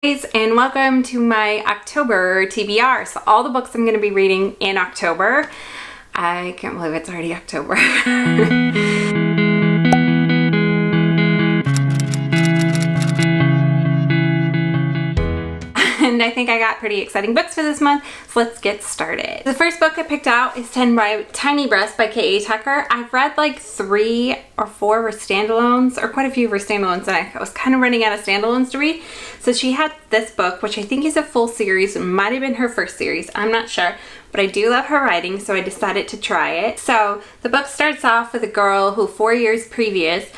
Guys, and welcome to my October TBR. So all the books I'm going to be reading in October. I can't believe it's already October. And I think I got pretty exciting books for this month, so let's get started. The first book I picked out is Tiny Breasts by K.A. Tucker. I've read like 3 or 4 standalones, or quite a few standalones, and I was kind of running out of standalones to read. So she had this book, which I think is a full series. It might have been her first series, I'm not sure. But I do love her writing, so I decided to try it. So the book starts off with a girl who 4 years previous,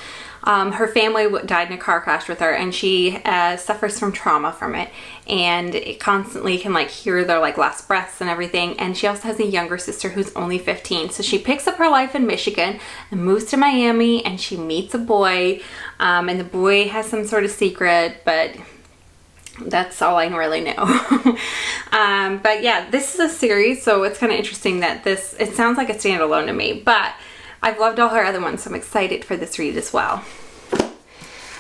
her family died in a car crash with her, and she suffers from trauma from it, and it constantly can like hear their like last breaths and everything. And she also has a younger sister who's only 15. So she picks up her life in Michigan and moves to Miami, and she meets a boy, and the boy has some sort of secret, but that's all I really know. But yeah, this is a series, so it's kind of interesting that it sounds like a standalone to me, but I've loved all her other ones, so I'm excited for this read as well.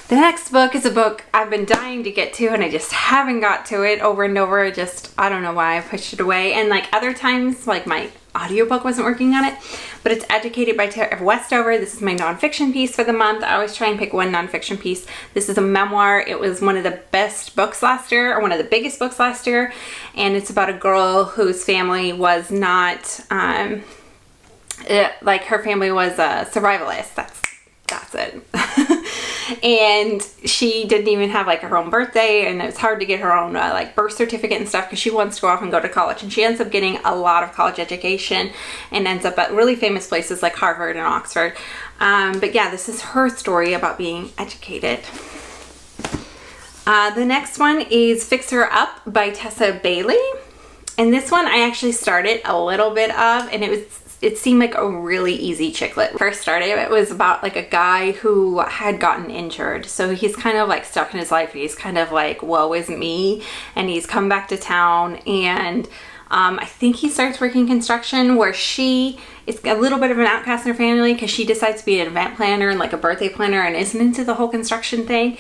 The next book is a book I've been dying to get to, and I just haven't got to it over and over. I don't know why I pushed it away. And like other times, like my audiobook wasn't working on it, but it's Educated by Tara Westover. This is my nonfiction piece for the month. I always try and pick one nonfiction piece. This is a memoir. It was one of the best books last year, or one of the biggest books last year. And it's about a girl whose family was not, like her family was a survivalist. That's it. And she didn't even have like her own birthday, and it's hard to get her own like birth certificate and stuff because she wants to go off and go to college, and she ends up getting a lot of college education and ends up at really famous places like Harvard and Oxford. But yeah, this is her story about being educated. The next one is Fix Her Up by Tessa Bailey. And this one I actually started a little bit of, and it seemed like a really easy chick lit. First started, it was about like a guy who had gotten injured. So he's kind of like stuck in his life. He's kind of like, woe is me. And he's come back to town, and I think he starts working construction, where she is a little bit of an outcast in her family because she decides to be an event planner and like a birthday planner and isn't into the whole construction thing.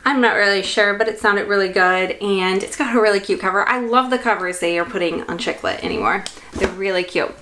I'm not really sure, but it sounded really good, and it's got a really cute cover. I love the covers they are putting on chick lit anymore. They're really cute.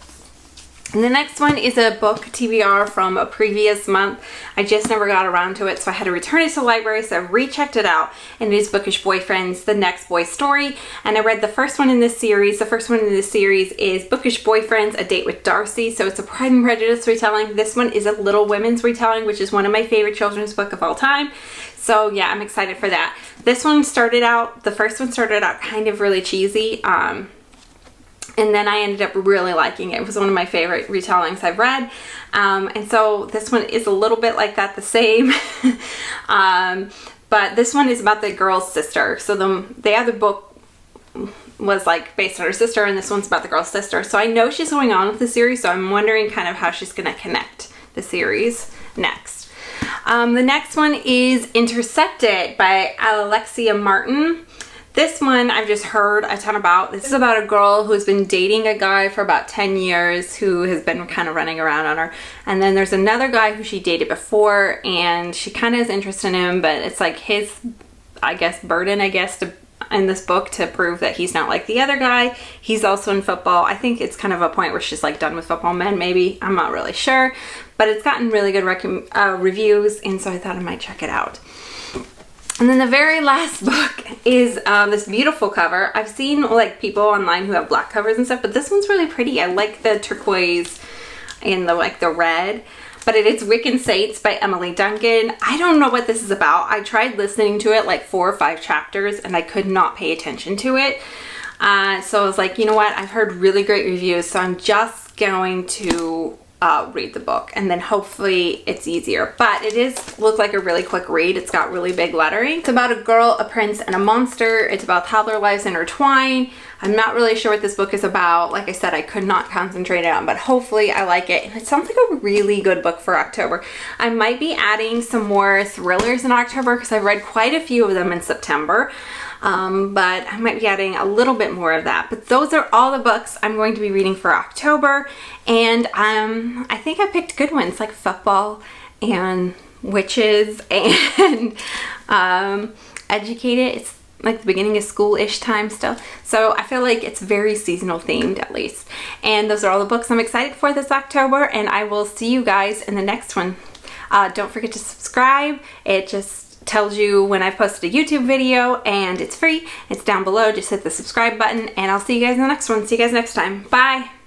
And the next one is a book TBR from a previous month. I just never got around to it, so I had to return it to the library, so I rechecked it out. And it is Bookish Boyfriends, The Next Boy Story. And I read the first one in this series. The first one in this series is Bookish Boyfriends, A Date with Darcy. So it's a Pride and Prejudice retelling. This one is a Little Women's retelling, which is one of my favorite children's book of all time. So yeah, I'm excited for that. The first one started out kind of really cheesy. And then I ended up really liking it. It was one of my favorite retellings I've read. And so this one is a little bit like that, the same. But this one is about the girl's sister. So the other book was like based on her sister, and this one's about the girl's sister. So I know she's going on with the series, so I'm wondering kind of how she's going to connect the series next. The next one is Intercepted by Alexia Martin. This one I've just heard a ton about. This is about a girl who's been dating a guy for about 10 years who has been kind of running around on her. And then there's another guy who she dated before, and she kind of is interested in him, but it's like his, burden, in this book to prove that he's not like the other guy. He's also in football. I think it's kind of a point where she's like done with football men, maybe. I'm not really sure. But it's gotten really good reviews, and so I thought I might check it out. And then the very last book is this beautiful cover. I've seen like people online who have black covers and stuff, but this one's really pretty. I like the turquoise and the red. But it is Wiccan Saints by Emily Duncan. I don't know what this is about. I tried listening to it like 4 or 5 chapters, and I could not pay attention to it. So I was like, you know what? I've heard really great reviews, so I'm just going to read the book, and then hopefully it's easier. But it looks like a really quick read. It's got really big lettering. It's about a girl, a prince, and a monster. It's about how their lives intertwine. I'm not really sure what this book is about. Like I said, I could not concentrate on, but hopefully I like it. And it sounds like a really good book for October. I might be adding some more thrillers in October because I've read quite a few of them in September. But I might be adding a little bit more of that. But those are all the books I'm going to be reading for October. And I think I picked good ones like football and witches and Educated. like the beginning of school-ish time still. So I feel like it's very seasonal themed at least. And those are all the books I'm excited for this October, and I will see you guys in the next one. Don't forget to subscribe. It just tells you when I've posted a YouTube video, and it's free. It's down below. Just hit the subscribe button, and I'll see you guys in the next one. See you guys next time. Bye!